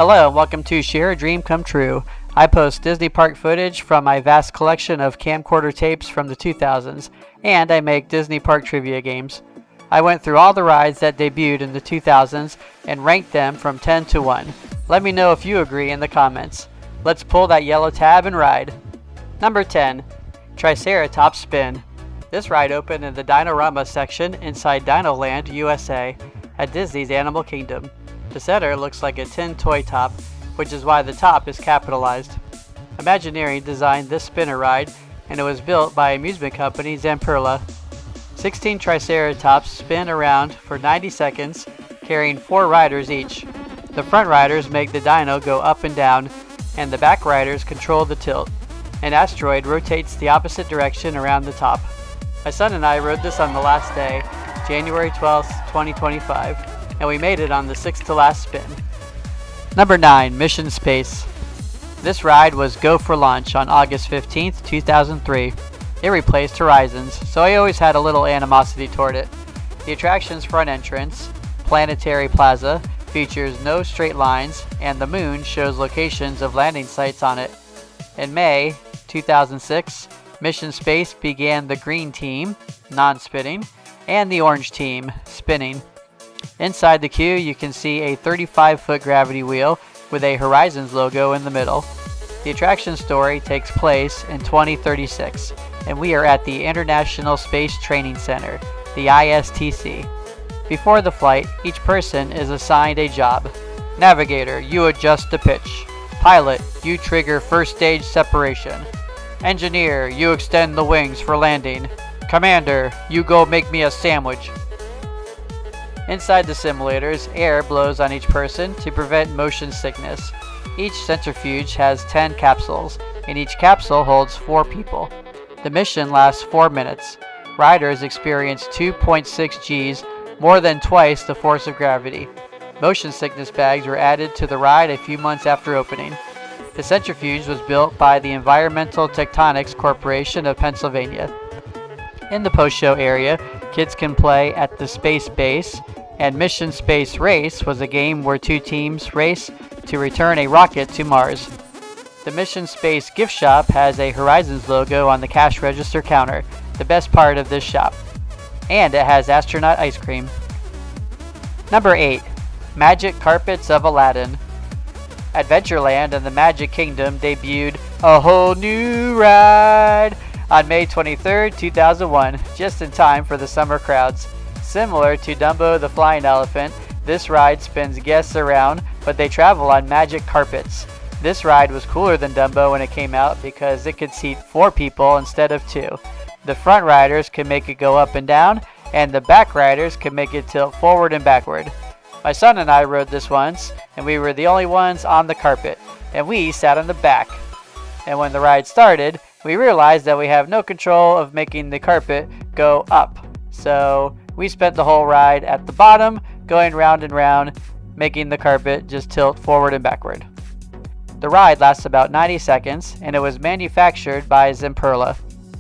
Hello and welcome to Share a Dream Come True. I post Disney park footage from my vast collection of camcorder tapes from the 2000s, and I make Disney park trivia games. I went through all the rides that debuted in the 2000s and ranked them from 10 to 1. Let me know if you agree in the comments. Let's pull that yellow tab and ride. Number 10. TriceraTop Spin. This ride opened in the Dinorama section inside Dinoland, USA, at Disney's Animal Kingdom. The center looks like a tin toy top, which is why the top is capitalized. Imagineering designed this spinner ride, and it was built by amusement company Zamperla. 16 Triceratops spin around for 90 seconds, carrying 4 riders each. The front riders make the dino go up and down, and the back riders control the tilt. An asteroid rotates the opposite direction around the top. My son and I rode this on the last day, January 12th, 2025. And we made it on the 6th to last spin. Number 9. Mission Space. This ride was go for launch on August 15th, 2003. It replaced Horizons, so I always had a little animosity toward it. The attraction's front entrance, Planetary Plaza, features no straight lines, and the moon shows locations of landing sites on it. In May 2006, Mission Space began the green team, non-spinning, and the orange team, spinning. Inside the queue, you can see a 35-foot gravity wheel with a Horizons logo in the middle. The attraction story takes place in 2036, and we are at the International Space Training Center, the ISTC. Before the flight, each person is assigned a job. Navigator, you adjust the pitch. Pilot, you trigger first stage separation. Engineer, you extend the wings for landing. Commander, you go make me a sandwich. Inside the simulators, air blows on each person to prevent motion sickness. Each centrifuge has 10 capsules, and each capsule holds 4 people. The mission lasts 4 minutes. Riders experience 2.6 Gs, more than twice the force of gravity. Motion sickness bags were added to the ride a few months after opening. The centrifuge was built by the Environmental Tectonics Corporation of Pennsylvania. In the post-show area, kids can play at the Space Base, and Mission Space Race was a game where 2 teams race to return a rocket to Mars. The Mission Space gift shop has a Horizons logo on the cash register counter, the best part of this shop. And it has astronaut ice cream. Number 8. Magic Carpets of Aladdin. Adventureland and the Magic Kingdom debuted a whole new ride on May 23, 2001, just in time for the summer crowds. Similar to Dumbo the Flying Elephant, this ride spins guests around, but they travel on magic carpets. This ride was cooler than Dumbo when it came out because it could seat 4 people instead of 2. The front riders could make it go up and down, and the back riders could make it tilt forward and backward. My son and I rode this once, and we were the only ones on the carpet, and we sat on the back. And when the ride started, we realized that we have no control of making the carpet go up. So we spent the whole ride at the bottom, going round and round, making the carpet just tilt forward and backward. The ride lasts about 90 seconds, and it was manufactured by Zamperla.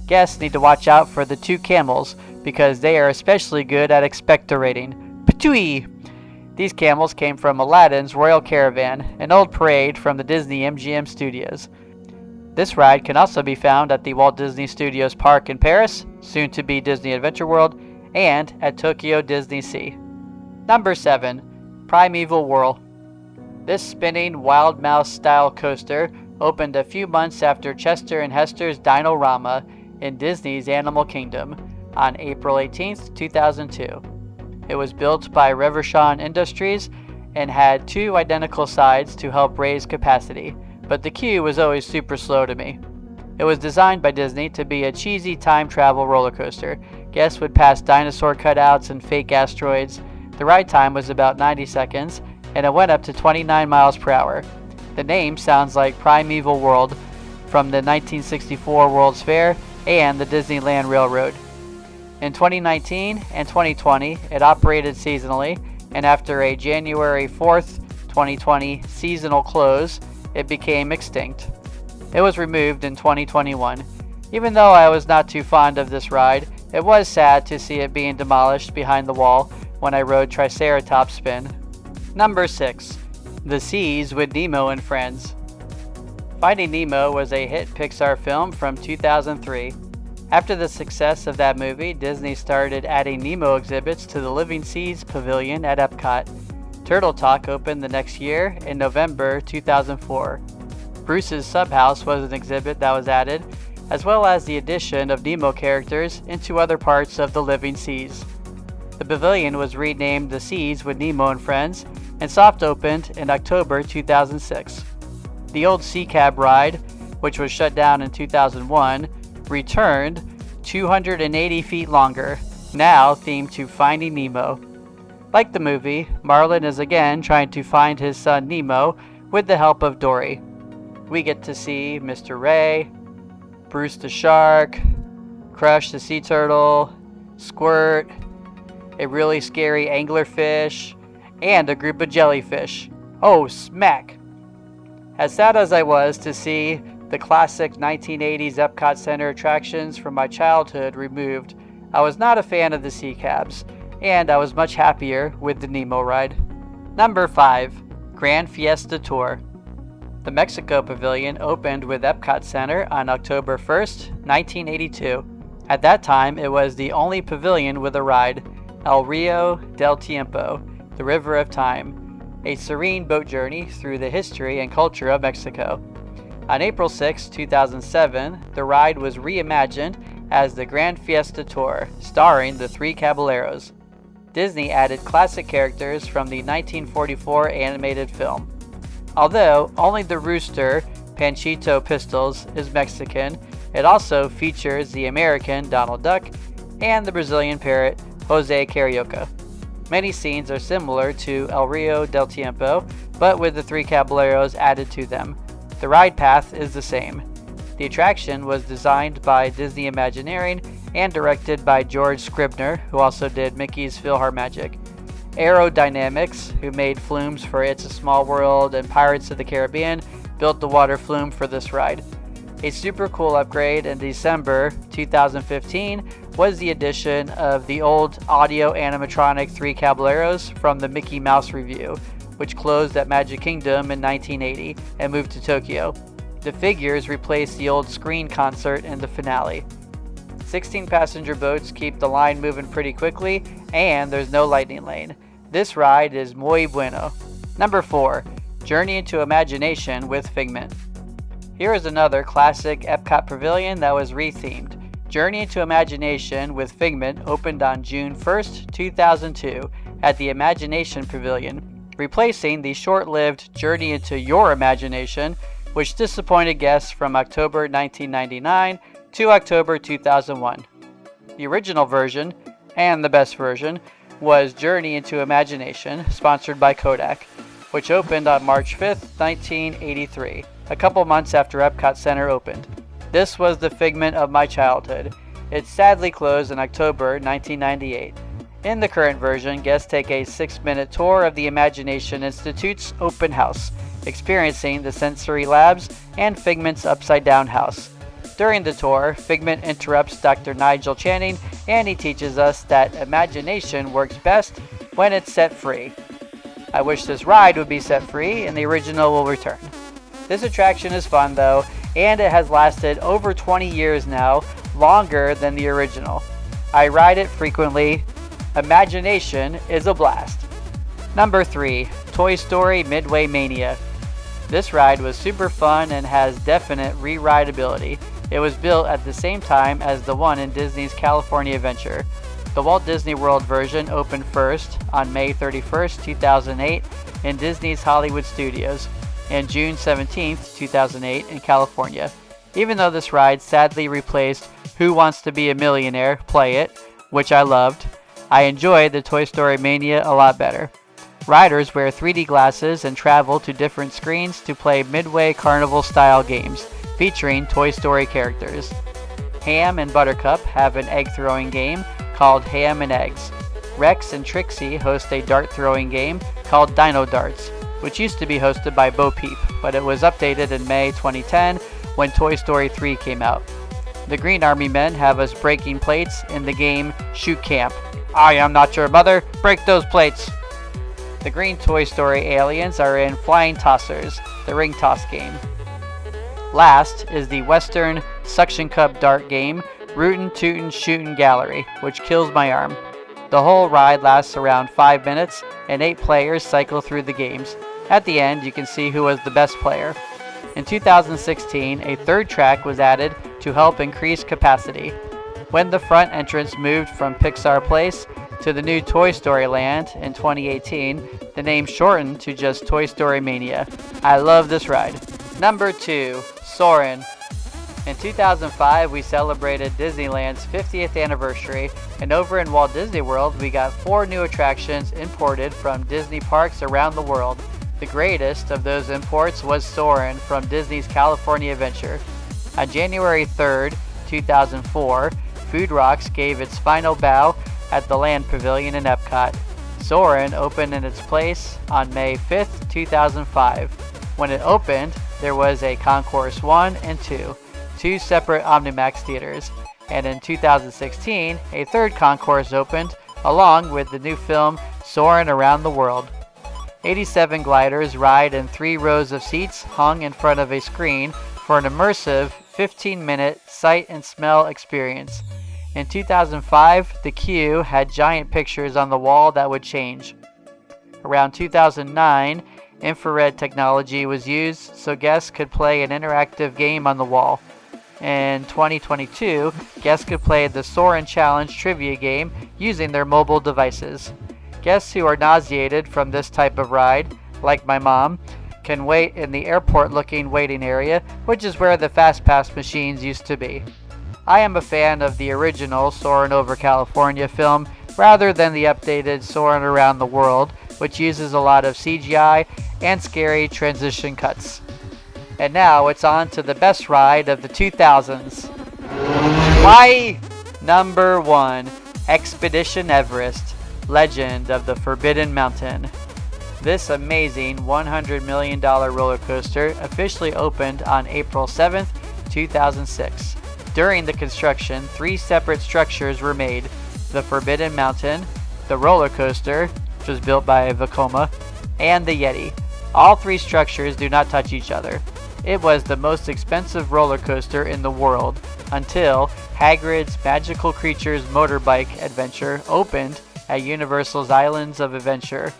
Guests need to watch out for the 2 camels, because they are especially good at expectorating. Patooey! These camels came from Aladdin's Royal Caravan, an old parade from the Disney MGM studios. This ride can also be found at the Walt Disney Studios Park in Paris, soon to be Disney Adventure World, and at Tokyo Disney Sea. Number 7. Primeval Whirl. This spinning Wild Mouse style coaster opened a few months after Chester and Hester's Dinorama in Disney's Animal Kingdom on April 18, 2002. It was built by Reverchon Industries and had 2 identical sides to help raise capacity, but the queue was always super slow to me. It was designed by Disney to be a cheesy time travel roller coaster. Guests would pass dinosaur cutouts and fake asteroids. The ride time was about 90 seconds, and it went up to 29 miles per hour. The name sounds like Primeval Whirl from the 1964 World's Fair and the Disneyland Railroad. In 2019 and 2020, it operated seasonally, and after a January 4th, 2020 seasonal close, it became extinct. It was removed in 2021. Even though I was not too fond of this ride, it was sad to see it being demolished behind the wall when I rode TriceraTop Spin. Number 6. The Seas with Nemo and Friends. Finding Nemo was a hit Pixar film from 2003. After the success of that movie, Disney started adding Nemo exhibits to the Living Seas Pavilion at Epcot. Turtle Talk opened the next year in November 2004. Bruce's Subhouse was an exhibit that was added, as well as the addition of Nemo characters into other parts of the Living Seas. The pavilion was renamed The Seas with Nemo and Friends and soft opened in October 2006. The old Sea Cab ride, which was shut down in 2001, returned 280 feet longer, now themed to Finding Nemo. Like the movie, Marlin is again trying to find his son Nemo with the help of Dory. We get to see Mr. Ray, Bruce the Shark, Crush the Sea Turtle, Squirt, a really scary anglerfish, and a group of jellyfish. Oh, smack! As sad as I was to see the classic 1980s Epcot Center attractions from my childhood removed, I was not a fan of the Sea Cabs, and I was much happier with the Nemo ride. Number 5. Gran Fiesta Tour. The Mexico Pavilion opened with Epcot Center on October 1st, 1982. At that time, it was the only pavilion with a ride, El Rio del Tiempo, the River of Time, a serene boat journey through the history and culture of Mexico. On April 6, 2007, the ride was reimagined as the Gran Fiesta Tour, starring the three Caballeros. Disney added classic characters from the 1944 animated film. Although only the rooster, Panchito Pistols, is Mexican, it also features the American Donald Duck and the Brazilian parrot, Jose Carioca. Many scenes are similar to El Rio del Tiempo, but with the three Caballeros added to them. The ride path is the same. The attraction was designed by Disney Imagineering and directed by George Scribner, who also did Mickey's PhilharMagic. Aerodynamics, who made flumes for It's a Small World and Pirates of the Caribbean, built the water flume for this ride. A super cool upgrade in December 2015 was the addition of the old audio animatronic Three Caballeros from the Mickey Mouse Revue, which closed at Magic Kingdom in 1980 and moved to Tokyo. The figures replaced the old screen concert in the finale. 16 passenger boats keep the line moving pretty quickly, and there's no lightning lane. This ride is muy bueno. Number 4. Journey into Imagination with Figment. Here is another classic Epcot Pavilion that was rethemed. Journey into Imagination with Figment opened on June 1st, 2002 at the Imagination Pavilion, replacing the short-lived Journey into Your Imagination, which disappointed guests from October 1999 to October 2001. The original version, and the best version, was Journey into Imagination, sponsored by Kodak, which opened on March 5th, 1983, a couple months after Epcot Center opened. This was the figment of my childhood. It sadly closed in October 1998. In the current version, guests take a 6-minute tour of the Imagination Institute's open house, experiencing the sensory labs and Figment's upside-down house. During the tour, Figment interrupts Dr. Nigel Channing, and he teaches us that imagination works best when it's set free. I wish this ride would be set free and the original will return. This attraction is fun though, and it has lasted over 20 years now, longer than the original. I ride it frequently. Imagination is a blast. Number 3. Toy Story Midway Mania. This ride was super fun and has definite re-rideability. It was built at the same time as the one in Disney's California Adventure. The Walt Disney World version opened first on May 31st, 2008 in Disney's Hollywood Studios, and June 17th, 2008 in California. Even though this ride sadly replaced Who Wants to Be a Millionaire? Play It, which I loved, I enjoyed the Toy Story Mania a lot better. Riders wear 3D glasses and travel to different screens to play Midway Carnival-style games, featuring Toy Story characters. Ham and Buttercup have an egg-throwing game called Ham and Eggs. Rex and Trixie host a dart-throwing game called Dino Darts, which used to be hosted by Bo Peep, but it was updated in May 2010 when Toy Story 3 came out. The Green Army men have us breaking plates in the game Shoot Camp. I am not your mother, break those plates! The green Toy Story aliens are in Flying Tossers, the ring toss game. Last is the Western Suction Cup dart game, Rootin' Tootin' Shootin' Gallery, which kills my arm. The whole ride lasts around 5 minutes, and 8 players cycle through the games. At the end, you can see who was the best player. In 2016, a third track was added to help increase capacity. When the front entrance moved from Pixar Place to the new Toy Story Land in 2018, the name shortened to just Toy Story Mania. I love this ride. Number 2, Soarin'. In 2005, we celebrated Disneyland's 50th anniversary, and over in Walt Disney World, we got 4 new attractions imported from Disney parks around the world. The greatest of those imports was Soarin' from Disney's California Adventure. On January 3rd, 2004, Food Rocks gave its final bow at the Land Pavilion in Epcot. Soarin' opened in its place on May 5th, 2005. When it opened, there was a Concourse 1 and 2, 2 separate Omnimax theaters, and in 2016, a third concourse opened, along with the new film Soarin' Around the World. 87 gliders ride in 3 rows of seats hung in front of a screen for an immersive 15-minute sight and smell experience. In 2005, the queue had giant pictures on the wall that would change. Around 2009, infrared technology was used so guests could play an interactive game on the wall. In 2022, guests could play the Soarin' Challenge trivia game using their mobile devices. Guests who are nauseated from this type of ride, like my mom, can wait in the airport-looking waiting area, which is where the Fast Pass machines used to be. I am a fan of the original Soarin' Over California film rather than the updated Soarin' Around the World, which uses a lot of CGI and scary transition cuts. And now it's on to the best ride of the 2000s. My number 1, Expedition Everest, Legend of the Forbidden Mountain. This amazing $100 million roller coaster officially opened on April 7th, 2006. During the construction, 3 separate structures were made: the Forbidden Mountain, the roller coaster, which was built by Vekoma, and the Yeti. All 3 structures do not touch each other. It was the most expensive roller coaster in the world until Hagrid's Magical Creatures Motorbike Adventure opened at Universal's Islands of Adventure.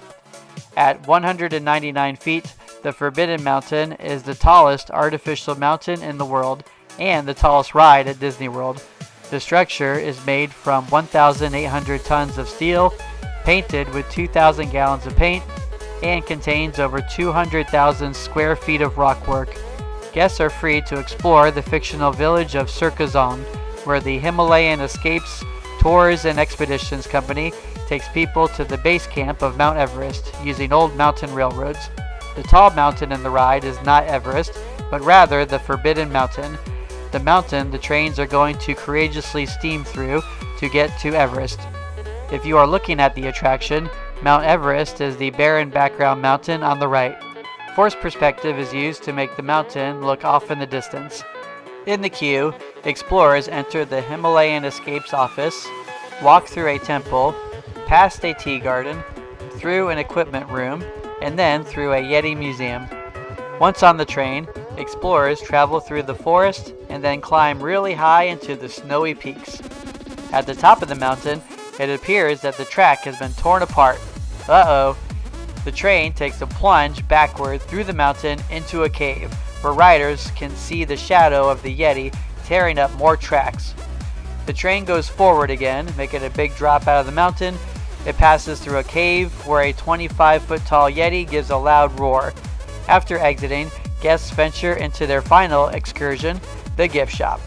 At 199 feet, the Forbidden Mountain is the tallest artificial mountain in the world and the tallest ride at Disney World. The structure is made from 1,800 tons of steel, painted with 2,000 gallons of paint, and contains over 200,000 square feet of rockwork. Guests are free to explore the fictional village of Circazone, where the Himalayan Escapes Tours and Expeditions Company takes people to the base camp of Mount Everest using old mountain railroads. The tall mountain in the ride is not Everest, but rather the Forbidden Mountain, the mountain the trains are going to courageously steam through to get to Everest. If you are looking at the attraction, Mount Everest is the barren background mountain on the right. Forced perspective is used to make the mountain look off in the distance. In the queue, explorers enter the Himalayan Escapes office, walk through a temple, past a tea garden, through an equipment room, and then through a Yeti museum. Once on the train, explorers travel through the forest and then climb really high into the snowy peaks. At the top of the mountain, it appears that the track has been torn apart. Uh-oh. The train takes a plunge backward through the mountain into a cave, where riders can see the shadow of the Yeti tearing up more tracks. The train goes forward again, making a big drop out of the mountain. It passes through a cave where a 25-foot tall Yeti gives a loud roar. After exiting, guests venture into their final excursion, the gift shop.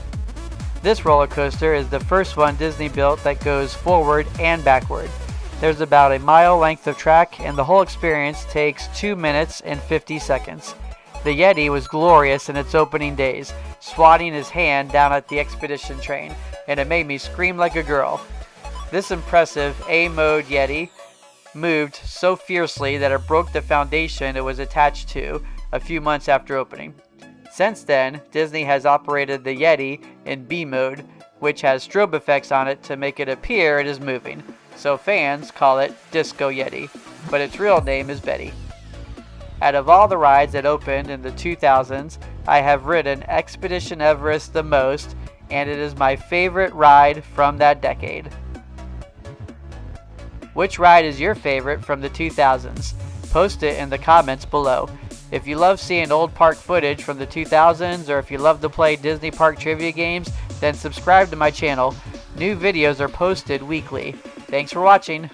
This roller coaster is the first one Disney built that goes forward and backward. There's about a mile length of track, and the whole experience takes 2 minutes and 50 seconds. The Yeti was glorious in its opening days, swatting his hand down at the expedition train, and it made me scream like a girl. This impressive A-mode Yeti moved so fiercely that it broke the foundation it was attached to a few months after opening. Since then, Disney has operated the Yeti in B-mode, which has strobe effects on it to make it appear it is moving, so fans call it Disco Yeti. but its real name is Betty. Out of all the rides that opened in the 2000s, I have ridden Expedition Everest the most, and it is my favorite ride from that decade. Which ride is your favorite from the 2000s? Post it in the comments below. If you love seeing old park footage from the 2000s, or if you love to play Disney Park trivia games, then subscribe to my channel. New videos are posted weekly. Thanks for watching.